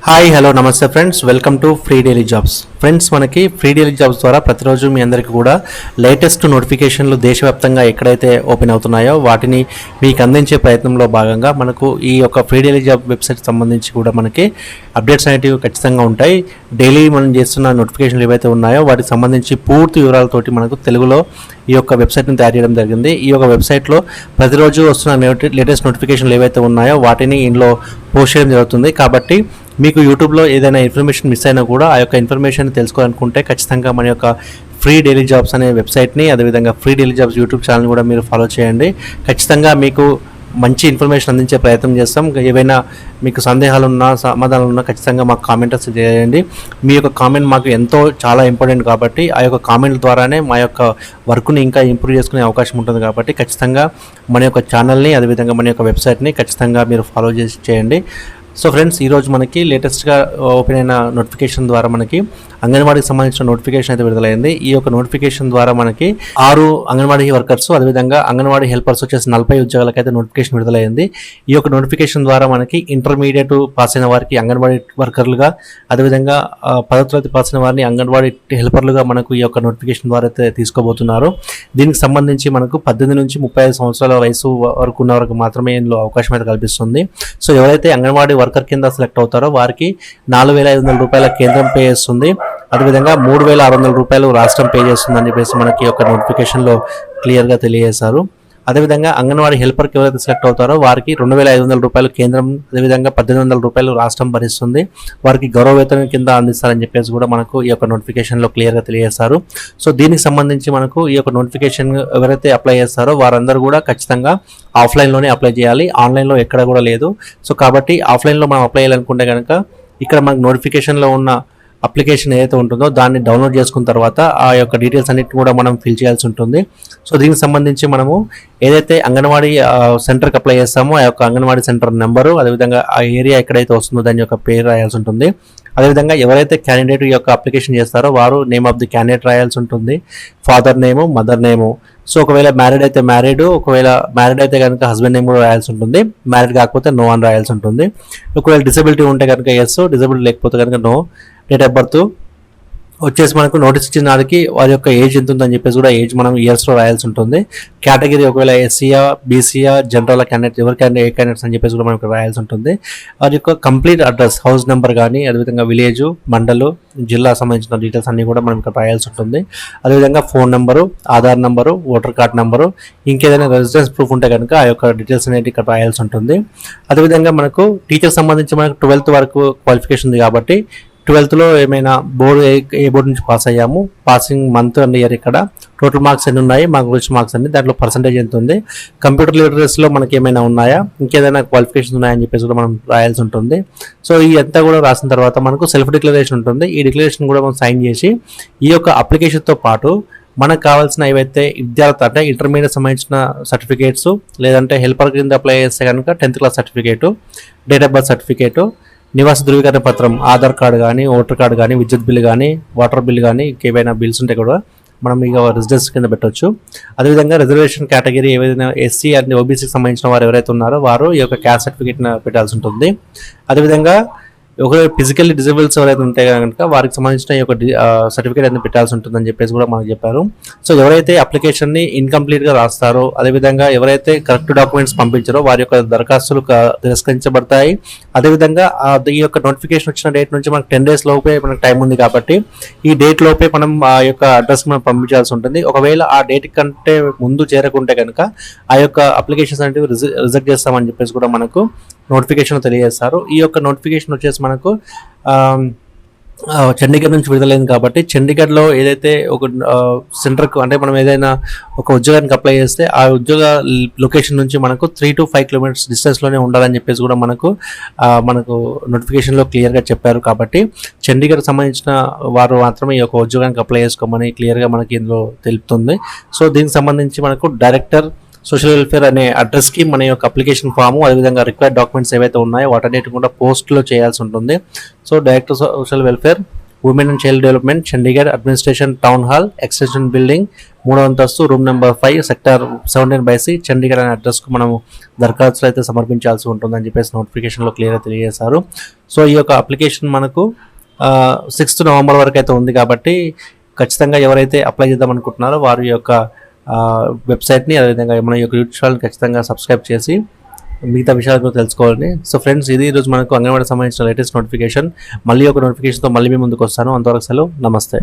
Hi hello నమస్తే friends, welcome to free daily jobs. Friends, మనకి free daily jobs ద్వారా ప్రతిరోజు మీ అందరికీ కూడా లేటెస్ట్ నోటిఫికేషన్లు దేశవ్యాప్తంగా ఎక్కడైతే ఓపెన్ అవుతున్నాయో వాటిని మీకు అందించే ప్రయత్నంలో భాగంగా మనకు ఈ యొక్క ఫ్రీ డైలీ జాబ్ వెబ్సైట్ సంబంధించి కూడా మనకి అప్డేట్స్ అనేటివి ఖచ్చితంగా ఉంటాయి. డైలీ మనం చేస్తున్న నోటిఫికేషన్లు ఏవైతే ఉన్నాయో వాటికి సంబంధించి పూర్తి వివరాలతోటి మనకు తెలుగులో ఈ యొక్క వెబ్సైట్ని తయారు చేయడం జరిగింది. ఈ యొక్క వెబ్సైట్లో ప్రతిరోజు వస్తున్న లేటెస్ట్ నోటిఫికేషన్లు ఏవైతే ఉన్నాయో వాటిని ఇందులో పోస్ట్ చేయడం జరుగుతుంది. కాబట్టి మీకు యూట్యూబ్లో ఏదైనా ఇన్ఫర్మేషన్ మిస్ అయినా కూడా ఆ యొక్క ఇన్ఫర్మేషన్ తెలుసుకోవాలనుకుంటే ఖచ్చితంగా మన యొక్క ఫ్రీ డైలీ జాబ్స్ అనే వెబ్సైట్ని, అదేవిధంగా free daily jobs YouTube channel కూడా మీరు ఫాలో చేయండి. ఖచ్చితంగా మీకు మంచి ఇన్ఫర్మేషన్ అందించే ప్రయత్నం చేస్తాం. ఏవైనా మీకు సందేహాలు ఉన్నా, సమాధానాలు ఉన్నా ఖచ్చితంగా మాకు కామెంట్స్ చేయండి. మీ యొక్క కామెంట్ మాకు చాలా ఇంపార్టెంట్ కాబట్టి ఆ యొక్క కామెంట్ ద్వారానే మా యొక్క వర్క్ని ఇంకా ఇంప్రూవ్ చేసుకునే అవకాశం ఉంటుంది. కాబట్టి ఖచ్చితంగా మన యొక్క ఛానల్ని, అదేవిధంగా మన యొక్క వెబ్సైట్ని ఖచ్చితంగా మీరు ఫాలో చేయండి. సో ఫ్రెండ్స్, ఈరోజు మనకి లేటెస్ట్గా ఓపెన్ అయిన నోటిఫికేషన్ ద్వారా మనకి అంగన్వాడీకి సంబంధించిన నోటిఫికేషన్ అయితే విడుదలైంది. ఈ యొక్క నోటిఫికేషన్ ద్వారా మనకి 6 అంగన్వాడీ వర్కర్స్, అదేవిధంగా అంగన్వాడీ హెల్పర్స్ వచ్చేసి 40 ఉద్యోగాలకైతే నోటిఫికేషన్ విడుదలైంది. ఈ యొక్క నోటిఫికేషన్ ద్వారా మనకి ఇంటర్మీడియట్ పాస్ అయిన వారికి అంగన్వాడీ వర్కర్లుగా, అదేవిధంగా 10వ తరగతి పాస్ అయిన వారిని అంగన్వాడీ హెల్పర్లుగా మనకు ఈ యొక్క నోటిఫికేషన్ ద్వారా అయితే తీసుకోబోతున్నారు. దీనికి సంబంధించి మనకు 18 నుంచి 35 సంవత్సరాల వయసు వరకు ఉన్న వరకు మాత్రమే ఇందులో అవకాశం అయితే కల్పిస్తుంది. సో ఎవరైతే అంగన్వాడీ వర్కర్ కింద సెలెక్ట్ అవుతారో వారికి 4,500 రూపాయల కేంద్రం పే చేస్తుంది, అదేవిధంగా 3,600 రూపాయలు రాష్ట్రం పే చేస్తుందని చెప్పేసి మనకి ఒక నోటిఫికేషన్లో క్లియర్గా తెలియజేశారు. అదేవిధంగా అంగన్వాడీ హెల్పర్కి ఎవరైతే సెలెక్ట్ అవుతారో వారికి 2,500 రూపాయలు కేంద్రం, అదేవిధంగా 1,800 రూపాయలు రాష్ట్రం భరిస్తుంది. వారికి గౌరవ వేతనం కింద అందిస్తారని చెప్పేసి కూడా మనకు ఈ యొక్క నోటిఫికేషన్లో క్లియర్గా తెలియజేస్తారు. సో దీనికి సంబంధించి మనకు ఈ యొక్క నోటిఫికేషన్ ఎవరైతే అప్లై చేస్తారో వారందరూ కూడా ఖచ్చితంగా ఆఫ్లైన్లోనే అప్లై చేయాలి, ఆన్లైన్లో ఎక్కడ కూడా లేదు. సో కాబట్టి ఆఫ్లైన్లో మనం అప్లై చేయాలనుకుంటే కనుక ఇక్కడ మనకు నోటిఫికేషన్లో ఉన్న అప్లికేషన్ ఏదైతే ఉంటుందో దాన్ని డౌన్లోడ్ చేసుకున్న తర్వాత ఆ యొక్క డీటెయిల్స్ అన్నిటిని కూడా మనం ఫిల్ చేయాల్సి ఉంటుంది. సో దీనికి సంబంధించి మనము ఏదైతే అంగన్వాడీ సెంటర్కి అప్లై చేస్తామో ఆ యొక్క అంగన్వాడీ సెంటర్ నెంబరు, అదేవిధంగా ఆ ఏరియా ఎక్కడైతే వస్తుందో దాని యొక్క పేరు రాయాల్సి ఉంటుంది. అదేవిధంగా ఎవరైతే క్యాండిడేట్ యొక్క అప్లికేషన్ చేస్తారో వారు నేమ్ ఆఫ్ ది క్యాండిడేట్ రాయాల్సి ఉంటుంది, father name, mother name. So ఒకవేళ మ్యారీడ్ అయితే మ్యారీడ్, ఒకవేళ మ్యారీడ్ అయితే కనుక హస్బెండ్ నేమ్ కూడా రాయాల్సి ఉంటుంది, మ్యారీడ్ కాకపోతే నో అని రాయాల్సి ఉంటుంది. ఒకవేళ డిసబిలిటీ ఉంటే కనుక ఎస్, డిసబిలిటీ లేకపోతే కనుక నో. డేట్ ఆఫ్ బర్త్ వచ్చేసి మనకు నోటీస్ ఇచ్చిన దానికి వారి యొక్క ఏజ్ ఎంత ఉందని చెప్పేసి కూడా ఏజ్ మనం ఇయర్స్లో రాయాల్సి ఉంటుంది. కేటగిరీ ఒకవేళ ఎస్సీయా, బీసీయా, జనరల్ క్యాండిడేట్, ఏ క్యాండిడేట్స్ అని చెప్పేసి కూడా మనకు రాయాల్సి ఉంటుంది. వారి యొక్క కంప్లీట్ అడ్రస్, హౌస్ నెంబర్ కానీ, అదేవిధంగా విలేజ్, మండలు, జిల్లా సంబంధించిన డీటెయిల్స్ అన్ని కూడా మనం ఇక్కడ రాయాల్సి ఉంటుంది. అదేవిధంగా phone number, Aadhaar number, voter card number, ఇంకేదైనా రెసిడెన్స్ ప్రూఫ్ ఉంటే కనుక ఆ యొక్క డీటెయిల్స్ అనేది ఇక్కడ రాయాల్సి ఉంటుంది. అదేవిధంగా మనకు టీచర్ సంబంధించి మనకు 12th వరకు క్వాలిఫికేషన్ ఉంది కాబట్టి 12thలో ఏమైనా బోర్డు ఏ బోర్డు నుంచి పాస్ అయ్యాము, పాసింగ్ మంత్ అండ్ ఇయర్, ఇక్కడ టోటల్ మార్క్స్ ఎన్ని ఉన్నాయి, మాకు వచ్చిన మార్క్స్ అన్ని, దాంట్లో పర్సంటేజ్ ఎంత ఉంది, కంప్యూటర్ లిటరసీలో మనకి ఏమైనా ఉన్నాయా, ఇంకేదైనా క్వాలిఫికేషన్స్ ఉన్నాయని చెప్పేసి కూడా మనం రాయాల్సి ఉంటుంది. సో ఈ అంతా కూడా రాసిన తర్వాత మనకు సెల్ఫ్ డిక్లరేషన్ ఉంటుంది. ఈ డిక్లరేషన్ కూడా మనం సైన్ చేసి ఈ యొక్క అప్లికేషన్తో పాటు మనకు కావాల్సిన ఏవైతే విద్యార్థి అంటే ఇంటర్మీడియట్ సంబంధించిన సర్టిఫికేట్స్, లేదంటే హెల్పర్ కింద అప్లై చేస్తే కనుక 10th class certificate, date of birth certificate, నివాస ధృవీకరణ పత్రం, ఆధార్ కార్డు కానీ, ఓటర్ కార్డు కానీ, విద్యుత్ బిల్లు కానీ, వాటర్ బిల్ కానీ, ఇంకేమైనా బిల్స్ ఉంటే కూడా మనం ఇక రెసిడెన్స్ కింద పెట్టవచ్చు. అదేవిధంగా రిజర్వేషన్ కేటగిరీ ఏదైనా ఎస్సీ అండ్ ఓబీసీకి సంబంధించిన వారు ఎవరైతే ఉన్నారో వారు ఈ యొక్క క్యాస్ట్ సర్టిఫికేట్ని పెట్టాల్సి ఉంటుంది. అదేవిధంగా ఒకవేళ ఫిజికల్లీ డిజేబుల్స్ ఎవరైతే ఉంటే కనుక వారికి సంబంధించిన ఈ యొక్క సర్టిఫికేట్ అనేది పెట్టాల్సి ఉంటుందని చెప్పేసి కూడా మనకు చెప్పారు. సో ఎవరైతే అప్లికేషన్ని ఇన్కంప్లీట్గా రాస్తారో, అదేవిధంగా ఎవరైతే కరెక్ట్ డాక్యుమెంట్స్ పంపించారో వారి యొక్క దరఖాస్తులు తిరస్కరించబడతాయి. అదేవిధంగా ఈ యొక్క నోటిఫికేషన్ వచ్చిన డేట్ నుంచి మనకు 10 days లోపే మనకు టైం ఉంది కాబట్టి ఈ డేట్ లోపే మనం ఆ యొక్క అడ్రస్ మనం పంపించాల్సి ఉంటుంది. ఒకవేళ ఆ డేట్ కంటే ముందు చేరకుంటే కనుక ఆ యొక్క అప్లికేషన్స్ అనేవి రిజెక్ట్ చేస్తామని చెప్పేసి కూడా మనకు నోటిఫికేషన్ తెలియజేస్తారు. ఈ యొక్క నోటిఫికేషన్ వచ్చేసి మనకు చండీగఢ్ నుంచి విడుదలైంది కాబట్టి చండీగఢ్లో ఏదైతే ఒక సెంటర్కు అంటే మనం ఏదైనా ఒక ఉద్యోగానికి అప్లై చేస్తే ఆ ఉద్యోగ లొకేషన్ నుంచి మనకు 3 to 5 kilometers డిస్టెన్స్లోనే ఉండాలని చెప్పేసి కూడా మనకు నోటిఫికేషన్లో క్లియర్గా చెప్పారు. కాబట్టి చండీగఢ్ సంబంధించిన వారు మాత్రమే ఈ యొక్క ఉద్యోగానికి అప్లై చేసుకోమని క్లియర్గా మనకి ఇందులో తెలుపుతుంది. సో దీనికి సంబంధించి మనకు డైరెక్టర్ సోషల్ వెల్ఫేర్ అనే అడ్రస్కి మన యొక్క అప్లికేషన్ ఫాము, అదేవిధంగా రిక్వైర్డ్ డాక్యుమెంట్స్ ఏవైతే ఉన్నాయో వాటన్నిటి కూడా పోస్ట్లో చేయాల్సి ఉంటుంది. So director social welfare, women and child development, Chandigarh administration town hall, extension building, 3వ అంతస్తు, room number 5, sector 17/C, Chandigarh అనే అడ్రస్కు మనము దరఖాస్తులు అయితే సమర్పించాల్సి ఉంటుందని చెప్పేసి నోటిఫికేషన్లో క్లియర్గా తెలియజేశారు. సో ఈ యొక్క అప్లికేషన్ మనకు 6th నవంబర్ వరకు అయితే ఉంది కాబట్టి ఖచ్చితంగా ఎవరైతే అప్లై చేద్దాం అనుకుంటున్నారో వారి యొక్క వెబ్సైట్ని, అదేవిధంగా మన యొక్క యూట్యూబ్ ఛానల్ ఖచ్చితంగా సబ్స్క్రైబ్ చేసి మిగతా విషయాలు కూడా తెలుసుకోవాలని. సో ఫ్రెండ్స్, ఇది ఈరోజు మనకు అంగన్వాడీ సంబంధించిన లేటెస్ట్ నోటిఫికేషన్. మళ్ళీ ఒక నోటిఫికేషన్తో మళ్ళీ మీ ముందుకు వస్తాను. అంతవరకు సెలవు, నమస్తే.